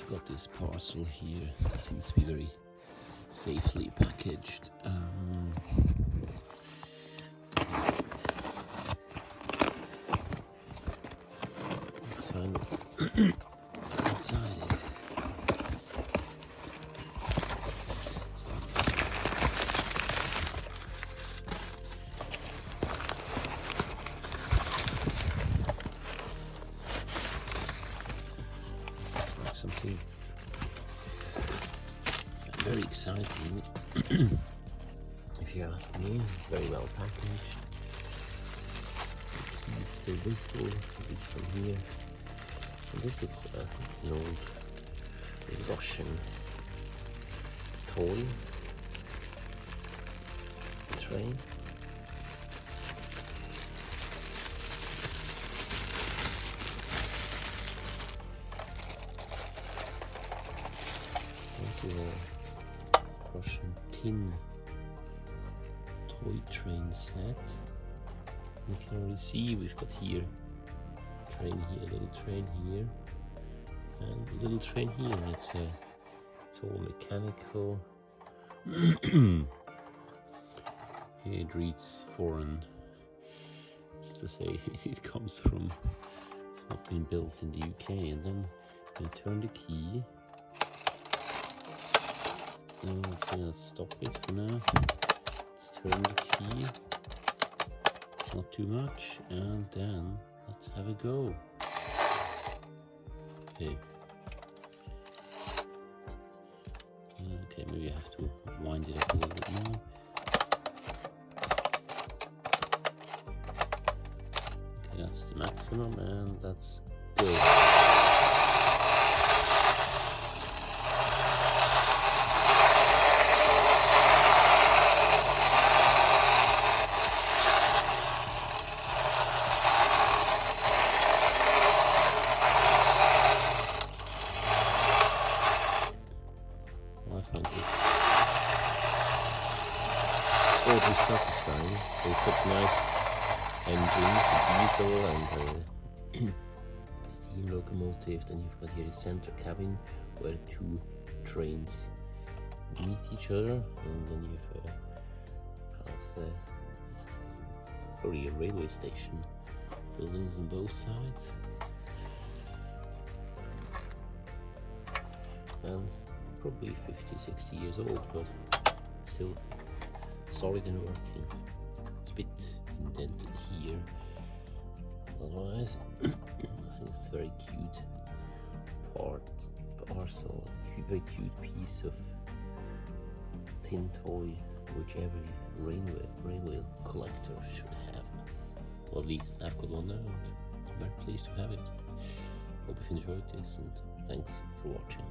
I've got this parcel here. It seems to be very safely packaged. Let's find what's inside it. Something very exciting, if you ask me. Very well packaged. It's still visible, at least from here. And this is, I think it's an old Russian toy train. This is a Russian tin toy train set. You can already see we've got here train here, a little train here, and a little train here. It's all mechanical. Here it reads foreign, just to say it comes from, it's not been built in the UK. And then you turn the key. Okay, let's stop it for now. Let's turn the key. Not too much, and then let's have a go. Okay. Okay, maybe I have to wind it up a little bit more. Okay, that's the maximum, and that's good. I find this oddly satisfying. They put nice engines, a diesel and a steam locomotive. Then you've got here the center cabin where two trains meet each other, and then you've probably a railway station buildings on both sides. And probably 50-60 years old, but still solid and working. It's a bit indented here. Otherwise, I think it's a very cute parcel, very cute piece of tin toy, which every railway collector should have. Or at least I've got one now, and I'm very pleased to have it. Hope you've enjoyed this, and thanks for watching.